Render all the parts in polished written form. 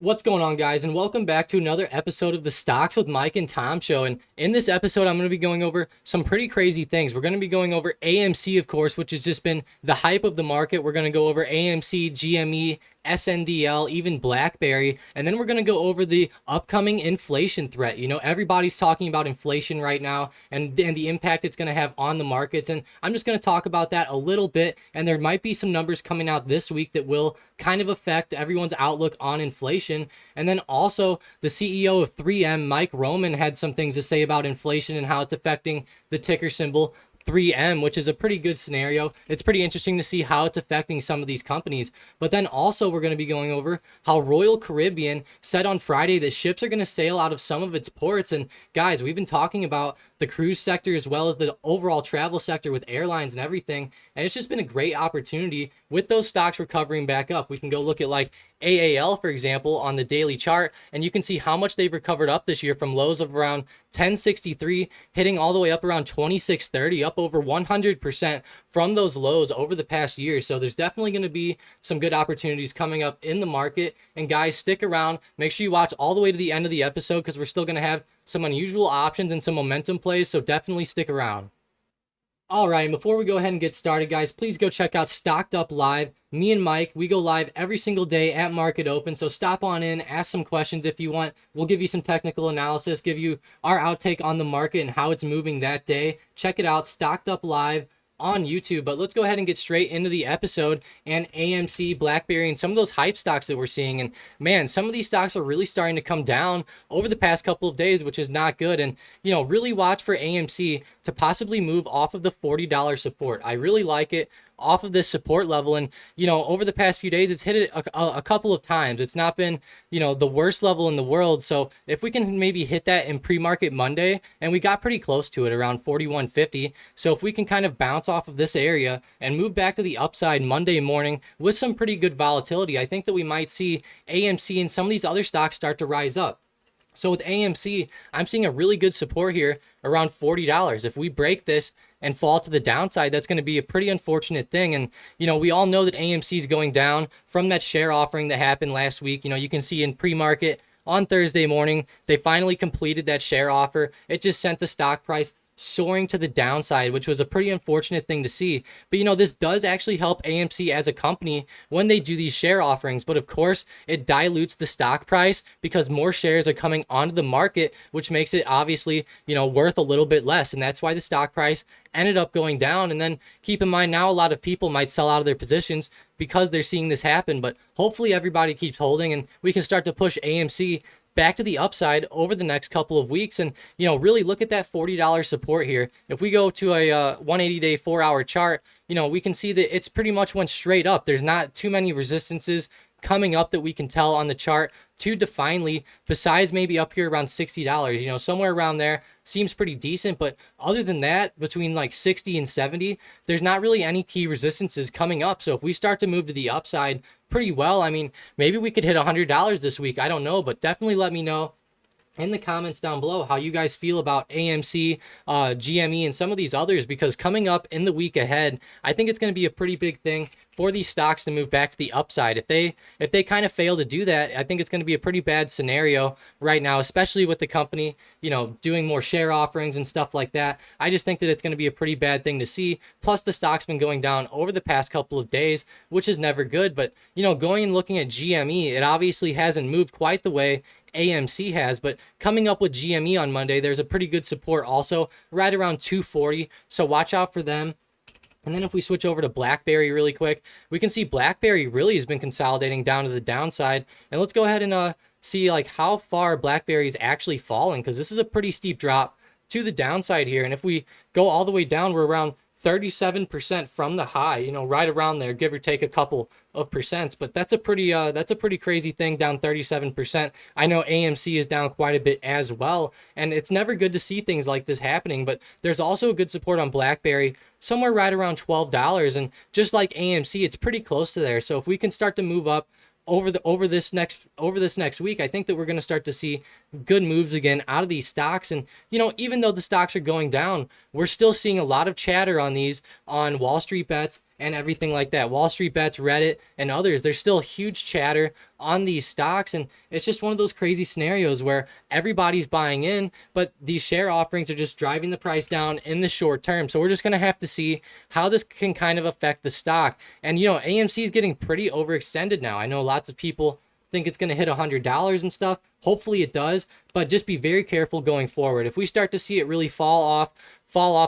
What's going on, guys, and welcome back to another episode of the Stocks with Mike and Tom show. And in this episode, I'm going to be going over some pretty crazy things. We're going to be going over AMC, of course, which has just been the hype of the market. We're going to go over AMC, GME, SNDL, even BlackBerry, and then we're going to go over the upcoming inflation threat. You know, everybody's talking about inflation right now and the impact it's going to have on the markets, and I'm just going to talk about that a little bit, and there might be some numbers coming out this week that will kind of affect everyone's outlook on inflation. And then also the CEO of 3M, Mike Roman, had some things to say about inflation and how it's affecting the ticker symbol 3M, which is a pretty good scenario. It's pretty interesting to see how it's affecting some of these companies. But then also we're going to be going over how Royal Caribbean said on Friday that ships are going to sail out of some of its ports. And guys, we've been talking about the cruise sector as well as the overall travel sector with airlines and everything. And it's just been a great opportunity with those stocks recovering back up. We can go look at like AAL, for example, on the daily chart, and you can see how much they've recovered up this year from lows of around 1063, hitting all the way up around 2630, up over 100% from those lows over the past year. So there's definitely going to be some good opportunities coming up in the market. And guys, stick around. Make sure you watch all the way to the end of the episode because we're still going to have some unusual options and some momentum plays. So definitely stick around. All right, and before we go ahead and get started, guys, please go check out Stocked Up Live. Me and Mike, we go live every single day at market open, so stop on in, ask some questions if you want. We'll give you some technical analysis, give you our outtake on the market and how it's moving that day. Check it out, Stocked Up Live on YouTube. But let's go ahead and get straight into the episode and AMC, BlackBerry, and some of those hype stocks that we're seeing. And man, some of these stocks are really starting to come down over the past couple of days, which is not good. And you know, really watch for AMC to possibly move off of the $40 support. I really like it off of this support level, and you know, over the past few days it's hit it a couple of times. It's not been, you know, the worst level in the world. So if we can maybe hit that in pre-market Monday, and we got pretty close to it around 41.50, so if we can kind of bounce off of this area and move back to the upside Monday morning with some pretty good volatility, I think that we might see AMC and some of these other stocks start to rise up. So with AMC, I'm seeing a really good support here around $40. If we break this and fall to the downside, that's going to be a pretty unfortunate thing. And, you know, we all know that AMC is going down from that share offering that happened last week. You know, you can see in pre-market on Thursday morning, they finally completed that share offer. It just sent the stock price soaring to the downside, which was a pretty unfortunate thing to see. But you know, this does actually help AMC as a company when they do these share offerings. But of course, it dilutes the stock price because more shares are coming onto the market, which makes it obviously, you know, worth a little bit less. And that's why the stock price ended up going down. And then keep in mind, now a lot of people might sell out of their positions because they're seeing this happen. But hopefully everybody keeps holding and we can start to push AMC back to the upside over the next couple of weeks. And you know, really look at that $40 support here. If we go to a 180-day 4-hour chart, you know, we can see that it's pretty much went straight up. There's not too many resistances coming up that we can tell on the chart too definedly, besides maybe up here around $60. You know, somewhere around there seems pretty decent. But other than that, between like 60 and 70, there's not really any key resistances coming up. So if we start to move to the upside pretty well, I mean, maybe we could hit $100 this week. I don't know, but definitely let me know in the comments down below how you guys feel about AMC, GME, and some of these others, because coming up in the week ahead, I think it's going to be a pretty big thing for these stocks to move back to the upside. If they kind of fail to do that, I think it's going to be a pretty bad scenario right now, especially with the company, you know, doing more share offerings and stuff like that. I just think that it's going to be a pretty bad thing to see. Plus the stock's been going down over the past couple of days, which is never good. But you know, going and looking at GME, it obviously hasn't moved quite the way AMC has, but coming up with GME on Monday, there's a pretty good support also right around 240. So watch out for them. And then if we switch over to BlackBerry really quick, we can see BlackBerry really has been consolidating down to the downside. And let's go ahead and see like how far BlackBerry is actually falling, because this is a pretty steep drop to the downside here. And if we go all the way down, we're around 37% from the high, you know, right around there, give or take a couple of percents. But that's a pretty crazy thing, down 37%. I know AMC is down quite a bit as well, and it's never good to see things like this happening. But there's also a good support on BlackBerry somewhere right around $12, and just like AMC, it's pretty close to there. So if we can start to move up over this next week, I think that we're going to start to see good moves again out of these stocks. And you know, even though the stocks are going down, we're still seeing a lot of chatter on these on Wall Street Bets and everything like that. Wall Street Bets, Reddit, and others, there's still huge chatter on these stocks, and it's just one of those crazy scenarios where everybody's buying in, but these share offerings are just driving the price down in the short term. So we're just going to have to see how this can kind of affect the stock. And AMC is getting pretty overextended now. I know lots of people think it's going to hit $100 and stuff. Hopefully it does, but just be very careful going forward. If we start to see it really fall off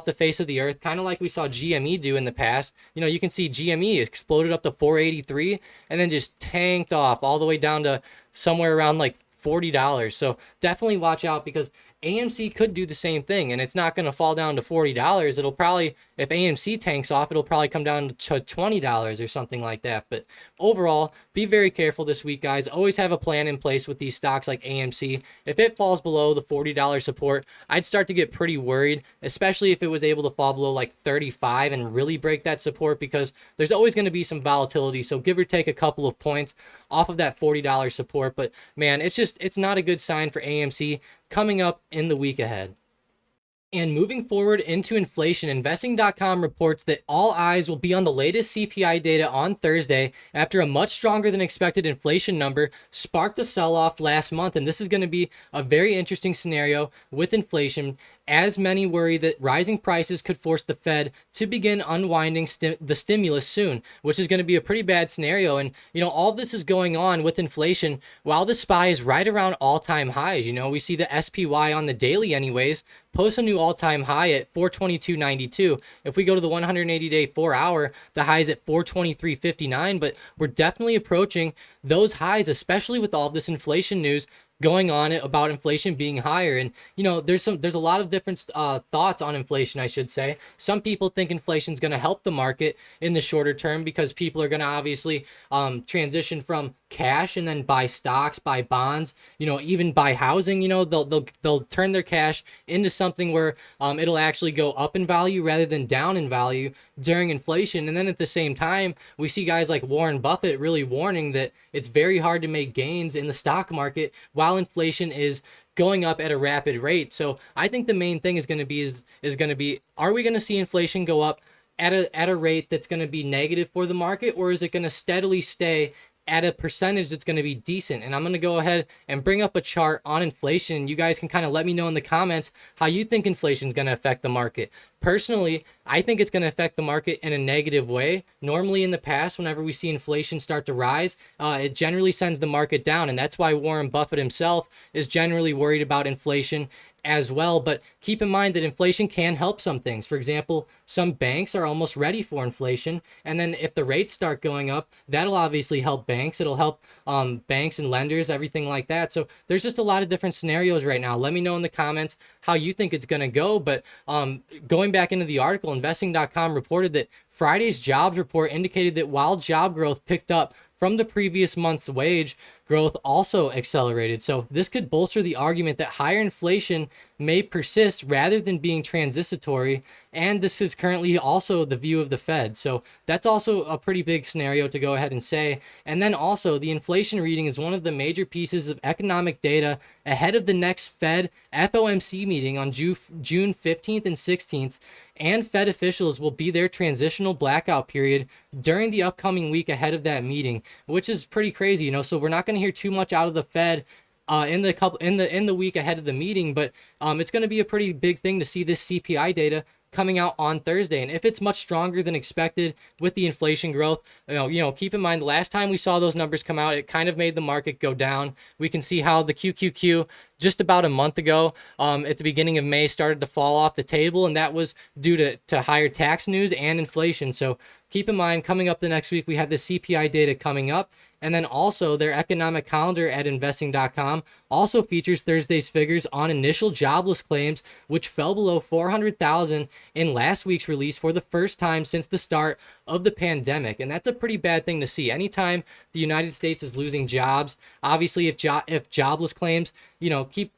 the face of the earth, kind of like we saw GME do in the past. You can see GME exploded up to 483 and then just tanked off all the way down to somewhere around like $40. So definitely watch out, because AMC could do the same thing, and it's not going to fall down to $40. It'll probably, if AMC tanks off, it'll probably come down to $20 or something like that. But overall, be very careful this week, guys. Always have a plan in place with these stocks like AMC. If it falls below the $40 support, I'd start to get pretty worried, especially if it was able to fall below like 35 and really break that support, because there's always going to be some volatility. So give or take a couple of points off of that $40 support. But man, it's not a good sign for AMC coming up in the week ahead. And moving forward into inflation, investing.com reports that all eyes will be on the latest CPI data on Thursday after a much stronger than expected inflation number sparked a sell-off last month. And this is going to be a very interesting scenario with inflation, as many worry that rising prices could force the Fed to begin unwinding the stimulus soon, which is going to be a pretty bad scenario. And, all of this is going on with inflation while the SPY is right around all-time highs. We see the SPY on the daily anyways post a new all-time high at 422.92. If we go to the 180-day 4-hour, the high is at 423.59, but we're definitely approaching those highs, especially with all of this inflation news going on about inflation being higher. And there's a lot of different thoughts on inflation, I should say. Some people think inflation is going to help the market in the shorter term, because people are going to obviously transition from cash and then buy stocks, buy bonds, even buy housing. They'll turn their cash into something where it'll actually go up in value rather than down in value during inflation. And then at the same time, we see guys like Warren Buffett really warning that it's very hard to make gains in the stock market while inflation is going up at a rapid rate. So I think the main thing is going to be, are we going to see inflation go up at a rate that's going to be negative for the market, or is it going to steadily stay at a percentage that's going to be decent? And I'm going to go ahead and bring up a chart on inflation. You guys can kind of let me know in the comments how you think inflation is going to affect the market. Personally, I think it's going to affect the market in a negative way. Normally in the past, whenever we see inflation start to rise, it generally sends the market down. And that's why Warren Buffett himself is generally worried about inflation as well. But keep in mind that inflation can help some things. For example, some banks are almost ready for inflation, and then if the rates start going up, that'll obviously help banks. It'll help banks and lenders, everything like that. So there's just a lot of different scenarios right now. Let me know in the comments how you think it's going to go. But going back into the article, investing.com reported that Friday's jobs report indicated that while job growth picked up from the previous month's wage growth also accelerated. So this could bolster the argument that higher inflation may persist rather than being transitory. And this is currently also the view of the Fed. So that's also a pretty big scenario to go ahead and say. And then also the inflation reading is one of the major pieces of economic data ahead of the next Fed FOMC meeting on June 15th and 16th. And Fed officials will be their transitional blackout period during the upcoming week ahead of that meeting, which is pretty crazy, So we're not going to hear too much out of the Fed in the week ahead of the meeting, but it's going to be a pretty big thing to see this CPI data coming out on Thursday. And if it's much stronger than expected with the inflation growth, keep in mind the last time we saw those numbers come out, it kind of made the market go down. We can see how the QQQ just about a month ago at the beginning of May started to fall off the table, and that was due to higher tax news and inflation. So keep in mind, coming up the next week, we have the CPI data coming up. And then also their economic calendar at investing.com also features Thursday's figures on initial jobless claims, which fell below 400,000 in last week's release for the first time since the start of the pandemic. And that's a pretty bad thing to see. Anytime the United States is losing jobs, obviously if jobless claims, keep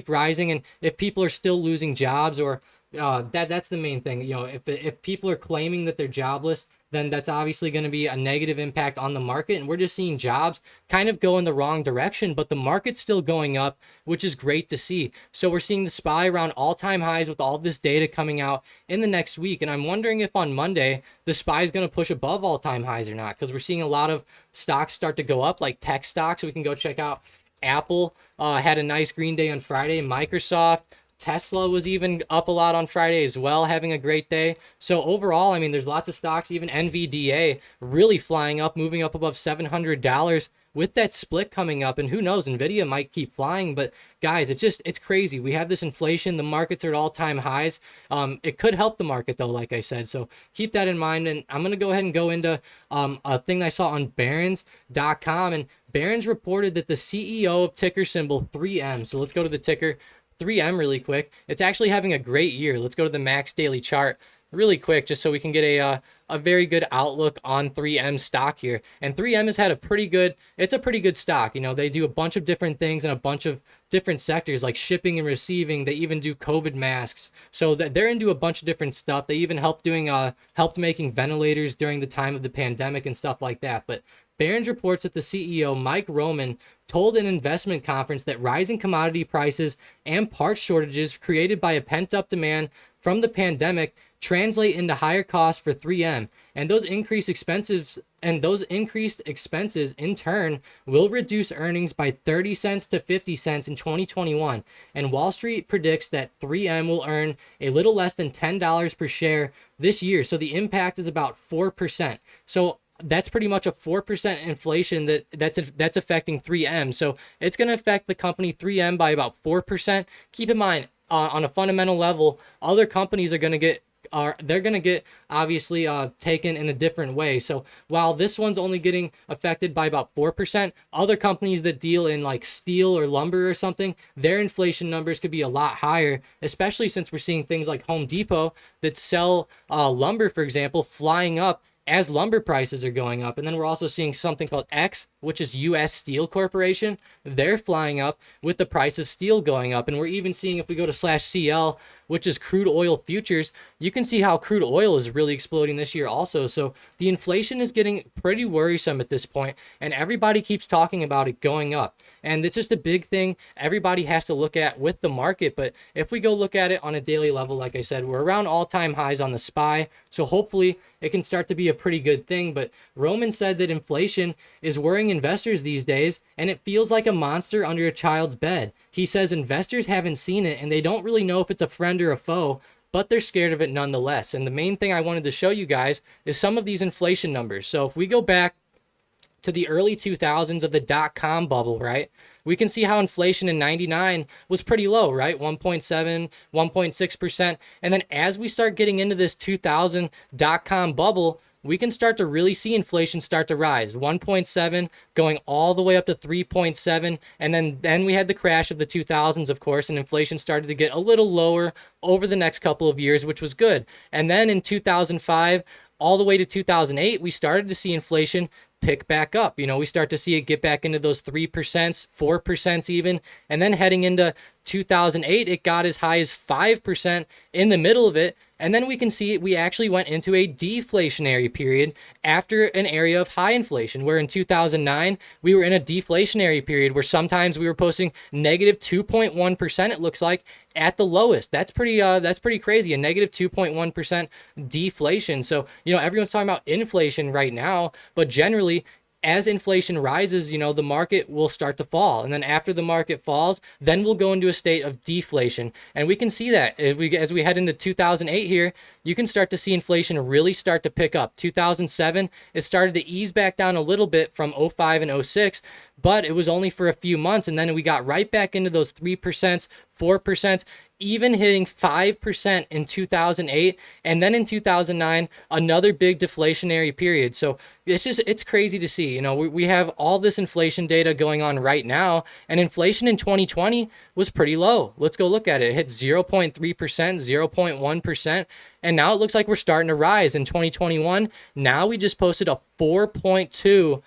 rising, and if people are still losing jobs, or that's the main thing. If people are claiming that they're jobless, then that's obviously going to be a negative impact on the market. And we're just seeing jobs kind of go in the wrong direction, but the market's still going up, which is great to see. So we're seeing the SPY around all-time highs with all of this data coming out in the next week. And I'm wondering if on Monday, the SPY is going to push above all-time highs or not, because we're seeing a lot of stocks start to go up, like tech stocks. We can go check out Apple, had a nice green day on Friday. Microsoft, Tesla was even up a lot on Friday as well, having a great day. So overall, I mean, there's lots of stocks, even NVDA really flying up, moving up above $700 with that split coming up. And who knows, Nvidia might keep flying. But guys, it's crazy. We have this inflation. The markets are at all-time highs. It could help the market though, like I said. So keep that in mind. And I'm going to go ahead and go into a thing I saw on Barron's.com. And Barron's reported that the CEO of ticker symbol 3M. So let's go to the ticker 3M really quick. It's actually having a great year. Let's go to the max daily chart really quick, just so we can get a very good outlook on 3M stock here. And 3M has had a pretty good stock. You know, they do a bunch of different things in a bunch of different sectors like shipping and receiving. They even do COVID masks. So they're into a bunch of different stuff. They even helped making ventilators during the time of the pandemic and stuff like that. But Barron's reports that the CEO, Mike Roman, told an investment conference that rising commodity prices and parts shortages created by a pent-up demand from the pandemic translate into higher costs for 3M, and those increased expenses in turn will reduce earnings by 30 cents to 50 cents in 2021. And Wall Street predicts that 3M will earn a little less than $10 per share this year. So the impact is about 4%. So that's pretty much a 4% inflation that's affecting 3M. So it's going to affect the company 3M by about 4%. Keep in mind, on a fundamental level, other companies are going to get obviously taken in a different way. So while this one's only getting affected by about 4%, other companies that deal in like steel or lumber or something, their inflation numbers could be a lot higher, especially since we're seeing things like Home Depot that sell lumber, for example, flying up as lumber prices are going up. And then we're also seeing something called X, which is US Steel Corporation. They're flying up with the price of steel going up. And we're even seeing, if we go to /CL, which is crude oil futures, you can see how crude oil is really exploding this year also. So the inflation is getting pretty worrisome at this point, and everybody keeps talking about it going up. And it's just a big thing everybody has to look at with the market. But if we go look at it on a daily level, like I said, we're around all-time highs on the SPY. So hopefully it can start to be a pretty good thing. But Roman said that inflation is worrying investors these days, and it feels like a monster under a child's bed. He says investors haven't seen it, and they don't really know if it's a friend or a foe, but they're scared of it nonetheless. And the main thing I wanted to show you guys is some of these inflation numbers. So if we go back to the early 2000s of the dot-com bubble, right? We can see how inflation in 99 was pretty low, right? 1.7, 1.6%. And then as we start getting into this 2000 dot-com bubble, we can start to really see inflation start to rise. 1.7 going all the way up to 3.7. And then we had the crash of the 2000s, of course, and inflation started to get a little lower over the next couple of years, which was good. And then in 2005, all the way to 2008, we started to see inflation pick back up. You know, we start to see it get back into those 3%, 4% even. And then heading into 2008, it got as high as 5% in the middle of it. And then we can see we actually went into a deflationary period after an area of high inflation, where in 2009, we were in a deflationary period where sometimes we were posting negative 2.1%, it looks like, at the lowest. That's pretty crazy, a negative 2.1% deflation. So, you know, everyone's talking about inflation right now, but generally, as inflation rises, you know, the market will start to fall. And then after the market falls, then we'll go into a state of deflation. And we can see that as we head into 2008 here, you can start to see inflation really start to pick up. 2007, it started to ease back down a little bit from 05 and 06, but it was only for a few months. And then we got right back into those 3%, 4%, even hitting 5% in 2008. And then in 2009, another big deflationary period. So it's crazy to see. You know, we have all this inflation data going on right now, and inflation in 2020 was pretty low. Let's go look at it. It hit 0.3%, 0.1%. And now it looks like we're starting to rise in 2021. Now we just posted a 4.2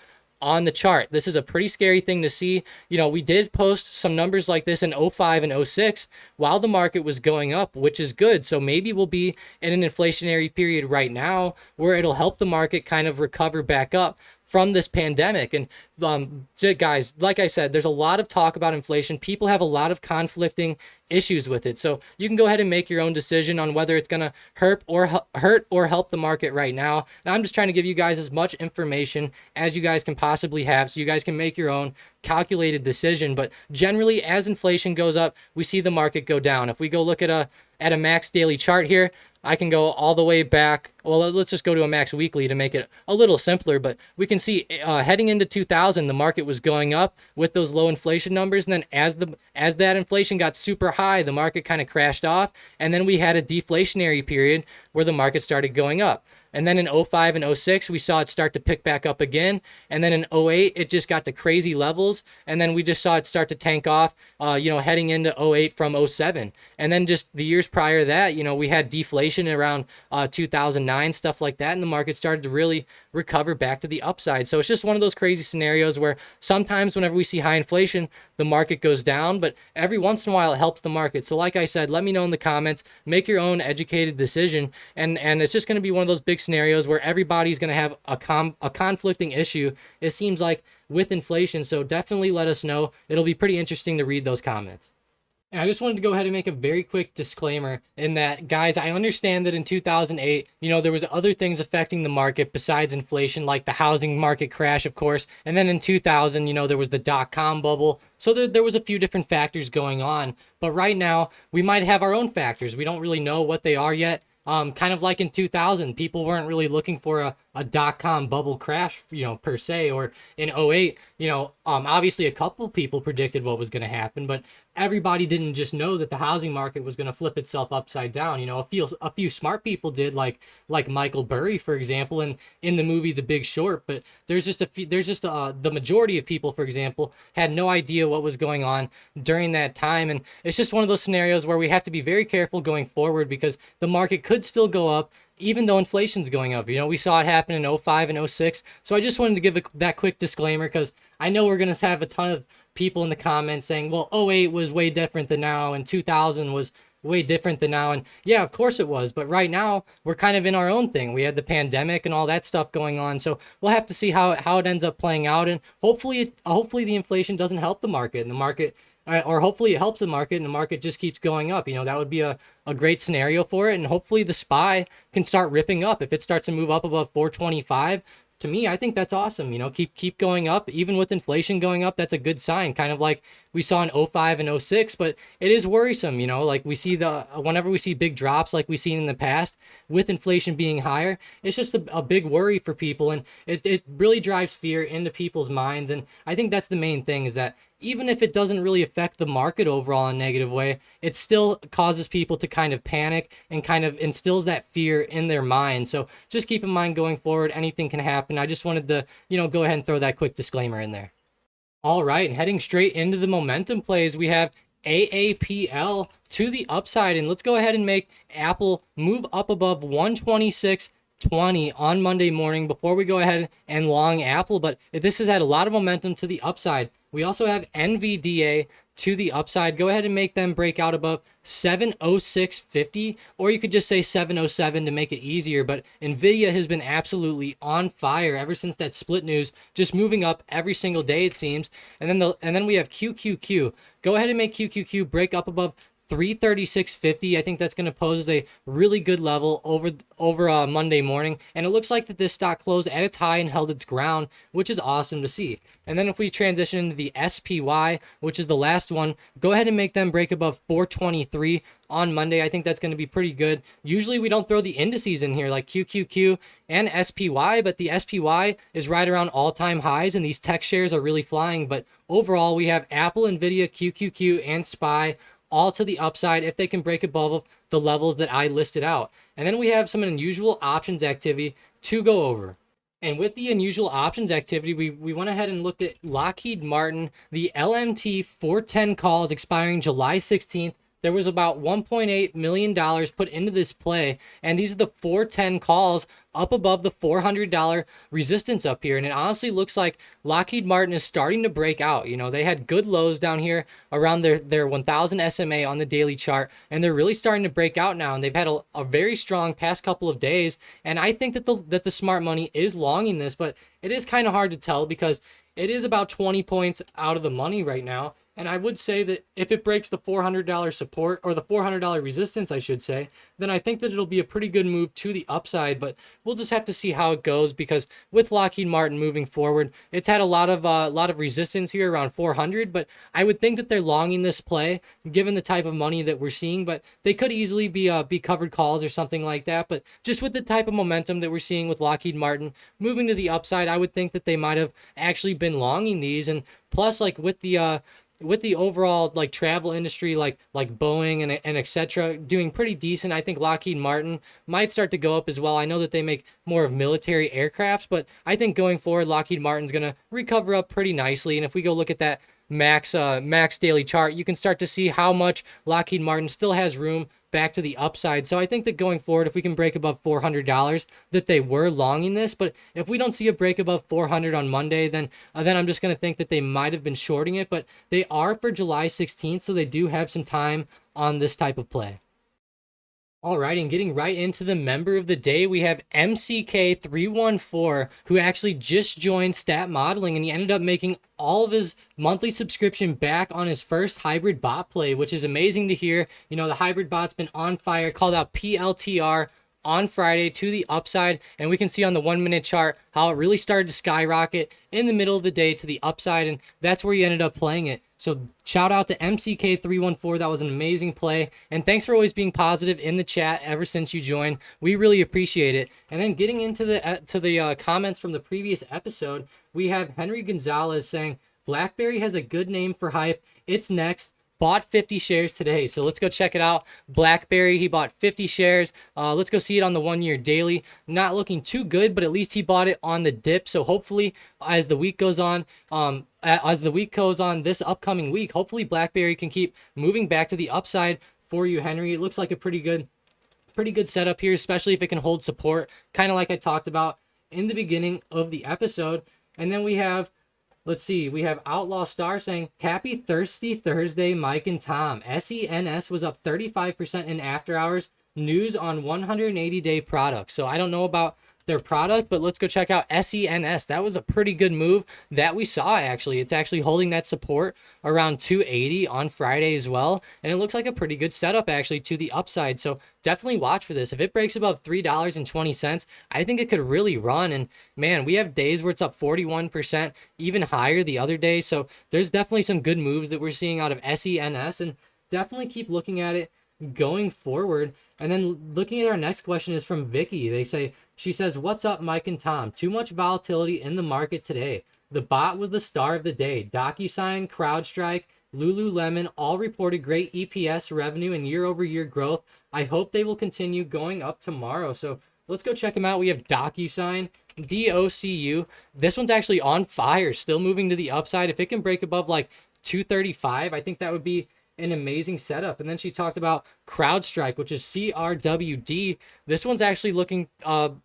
on the chart. This is a pretty scary thing to see. You know, we did post some numbers like this in 05 and 06 while the market was going up, which is good. So maybe we'll be in an inflationary period right now where it'll help the market kind of recover back up from this pandemic. And guys, like I said, there's a lot of talk about inflation. People have a lot of conflicting issues with it. So you can go ahead and make your own decision on whether it's going to hurt or help the market right now. And I'm just trying to give you guys as much information as you guys can possibly have so you guys can make your own calculated decision. But generally, as inflation goes up, we see the market go down. If we go look at a max daily chart here, I can go all the way back. Well, let's just go to a max weekly to make it a little simpler. But we can see heading into 2000, the market was going up with those low inflation numbers. And then as that inflation got super high, the market kind of crashed off. And then we had a deflationary period where the market started going up. And then in 05 and 06, we saw it start to pick back up again. And then in 08, it just got to crazy levels. And then we just saw it start to tank off, heading into 08 from 07. And then just the years prior to that, we had deflation around 2009, stuff like that. And the market started to really recover back to the upside. So it's just one of those crazy scenarios where sometimes whenever we see high inflation, the market goes down, but every once in a while it helps the market. So like I said, let me know in the comments, make your own educated decision. And it's just going to be one of those big scenarios where everybody's going to have a conflicting issue, it seems like, with inflation. So definitely let us know. It'll be pretty interesting to read those comments. And I just wanted to go ahead and make a very quick disclaimer in that, guys, I understand that in 2008, there was other things affecting the market besides inflation, like the housing market crash, of course. And then in 2000, there was the dot-com bubble. So there was a few different factors going on. But right now, we might have our own factors. We don't really know what they are yet. Kind of like in 2000, people weren't really looking for a dot-com bubble crash, per se, or in 08, obviously a couple people predicted what was going to happen, but everybody didn't just know that the housing market was going to flip itself upside down. A few smart people did, like Michael Burry, for example, in the movie The Big Short. But the majority of people, for example, had no idea what was going on during that time. And it's just one of those scenarios where we have to be very careful going forward because the market could still go up even though inflation's going up. We saw it happen in 05 and 06. So I just wanted to give that quick disclaimer because I know we're going to have a ton of people in the comments saying, well, 08 was way different than now and 2000 was way different than now. And yeah, of course it was. But right now, we're kind of in our own thing. We had the pandemic and all that stuff going on. So we'll have to see how it ends up playing out. And hopefully the inflation doesn't help the market and the market, or hopefully it helps the market and the market just keeps going up. That would be a great scenario for it. And hopefully the SPY can start ripping up. If it starts to move up above 425, to me, I think that's awesome. Keep going up. Even with inflation going up, that's a good sign. Kind of like we saw in 05 and 06, but it is worrisome. Like we see whenever we see big drops like we've seen in the past with inflation being higher, it's just a big worry for people. And it really drives fear into people's minds. And I think that's the main thing, is that even if it doesn't really affect the market overall in a negative way, it still causes people to kind of panic and kind of instills that fear in their mind. So just keep in mind going forward, anything can happen. I just wanted to, go ahead and throw that quick disclaimer in there. All right, and heading straight into the momentum plays, we have AAPL to the upside. And let's go ahead and make Apple move up above 126.20 on Monday morning before we go ahead and long Apple. But this has had a lot of momentum to the upside. We also have NVDA to the upside. Go ahead and make them break out above 706.50, or you could just say 707 to make it easier. But Nvidia has been absolutely on fire ever since that split news, just moving up every single day, it seems. And then we have QQQ. Go ahead and make QQQ break up above 336.50. I think that's going to pose as a really good level over Monday morning. And it looks like that this stock closed at its high and held its ground, which is awesome to see. And then if we transition into the SPY, which is the last one, go ahead and make them break above 423 on Monday. I think that's going to be pretty good. Usually we don't throw the indices in here like QQQ and SPY, but the SPY is right around all-time highs and these tech shares are really flying. But overall, we have Apple, Nvidia, QQQ, and SPY all to the upside if they can break above the levels that I listed out. And then we have some unusual options activity to go over. And with the unusual options activity, we went ahead and looked at Lockheed Martin. The LMT 410 call is expiring July 16th. there was about $1.8 million put into this play, and these are the 410 calls up above the $400 resistance up here. And it honestly looks like Lockheed Martin is starting to break out. You know, they had good lows down here around their 1000 SMA on the daily chart, and they're really starting to break out now. And they've had a very strong past couple of days. And I think that the smart money is longing this, but it is kind of hard to tell because it is about 20 points out of the money right now. And I would say that if it breaks the $400 support, or the $400 resistance, I should say, then I think that it'll be a pretty good move to the upside. But we'll just have to see how it goes, because with Lockheed Martin moving forward, it's had a lot of resistance here around 400. But I would think that they're longing this play given the type of money that we're seeing. But they could easily be covered calls or something like that. But just with the type of momentum that we're seeing with Lockheed Martin moving to the upside, I would think that they might have actually been longing these. And plus, like with the overall like travel industry, like Boeing and etc. doing pretty decent, I think Lockheed Martin might start to go up as well. I know that they make more of military aircrafts, but I think going forward, Lockheed Martin's gonna recover up pretty nicely. And if we go look at that max daily chart, you can start to see how much Lockheed Martin still has room back to the upside. So I think that going forward, if we can break above $400, that they were longing this. But if we don't see a break above 400 on Monday, then I'm just going to think that they might have been shorting it. But they are for July 16th, so they do have some time on this type of play. All right, and getting right into the member of the day, we have MCK314, who actually just joined Stat Modeling, and he ended up making all of his monthly subscription back on his first hybrid bot play, which is amazing to hear. You know, the hybrid bot's been on fire, called out PLTR on Friday to the upside, and we can see on the 1 minute chart how it really started to skyrocket in the middle of the day to the upside, and that's where you ended up playing it. So shout out to MCK314. That was an amazing play, and thanks for always being positive in the chat ever since you joined. We really appreciate it. And then getting into the comments from the previous episode, we have Henry Gonzalez saying BlackBerry has a good name for hype. It's next. Bought 50 shares today, so let's go check it out. BlackBerry, he bought 50 shares. Let's go see it on the 1 year daily. Not looking too good, but at least he bought it on the dip. So hopefully, as the week goes on, this upcoming week, hopefully BlackBerry can keep moving back to the upside for you, Henry. It looks like a pretty good setup here, especially if it can hold support, kind of like I talked about in the beginning of the episode. And then we have, let's see, we have Outlaw Star saying, happy Thirsty Thursday, Mike and Tom. SENS was up 35% in after hours. News on 180-day products. So I don't know about their product, but let's go check out SENS. That was a pretty good move that we saw, actually. It's actually holding that support around 280 on Friday as well, and it looks like a pretty good setup actually to the upside. So definitely watch for this. If it breaks above $3.20, I think it could really run. And man, we have days where it's up 41%, even higher the other day. So there's definitely some good moves that we're seeing out of SENS, and definitely keep looking at it going forward. And then looking at our next question is from Vicky. She says, what's up, Mike and Tom? Too much volatility in the market today. The bot was the star of the day. DocuSign, CrowdStrike, Lululemon all reported great EPS revenue and year-over-year growth. I hope they will continue going up tomorrow. So let's go check them out. We have DocuSign, DOCU. This one's actually on fire, still moving to the upside. If it can break above like 235, I think that would be an amazing setup. And then she talked about CrowdStrike, which is CRWD. This one's actually looking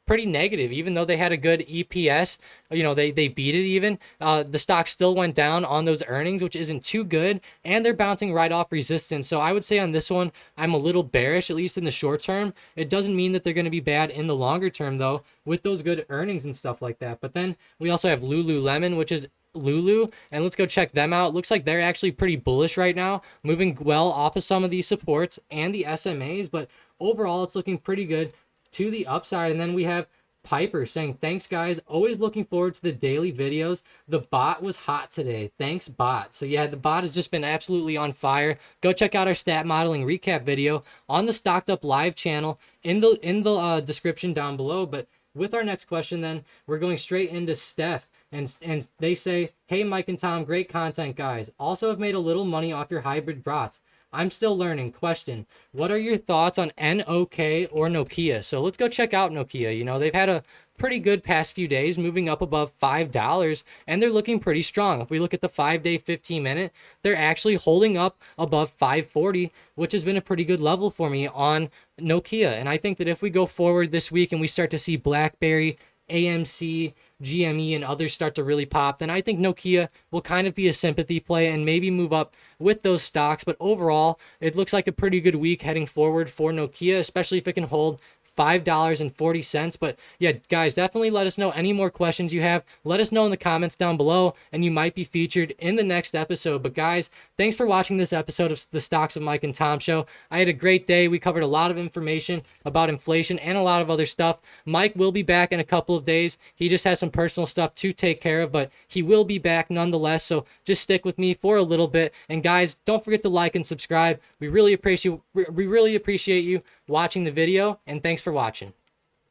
pretty negative, even though they had a good EPS. You know, they beat it even. The stock still went down on those earnings, which isn't too good, and they're bouncing right off resistance. So I would say on this one, I'm a little bearish, at least in the short term. It doesn't mean that they're going to be bad in the longer term, though, with those good earnings and stuff like that. But then we also have Lululemon, which is Lulu, and let's go check them out. Looks like they're actually pretty bullish right now, moving well off of some of these supports and the SMAs, but overall it's looking pretty good to the upside. And then we have Piper saying, thanks guys, always looking forward to the daily videos. The bot was hot today. Thanks, bot. So yeah, the bot has just been absolutely on fire. Go check out our stat modeling recap video on the Stocked Up live channel in the description down below. But with our next question, then we're going straight into Steph. And they say, hey, Mike and Tom, great content, guys. Also have made a little money off your hybrid bots. I'm still learning. Question: what are your thoughts on NOK or Nokia? So let's go check out Nokia. You know, they've had a pretty good past few days, moving up above $5, and they're looking pretty strong. If we look at the 5-day 15-minute, they're actually holding up above 540, which has been a pretty good level for me on Nokia. And I think that if we go forward this week and we start to see BlackBerry, AMC, GME, and others start to really pop, then I think Nokia will kind of be a sympathy play and maybe move up with those stocks. But overall, it looks like a pretty good week heading forward for Nokia, especially if it can hold $5.40. But yeah, guys, definitely let us know any more questions you have. Let us know in the comments down below, and you might be featured in the next episode. But guys, thanks for watching this episode of the Stocks with Mike and Tom show. I had a great day. We covered a lot of information about inflation and a lot of other stuff. Mike will be back in a couple of days. He just has some personal stuff to take care of, but he will be back nonetheless. So just stick with me for a little bit. And guys, don't forget to like and subscribe. We really appreciate you watching the video, and thanks for watching.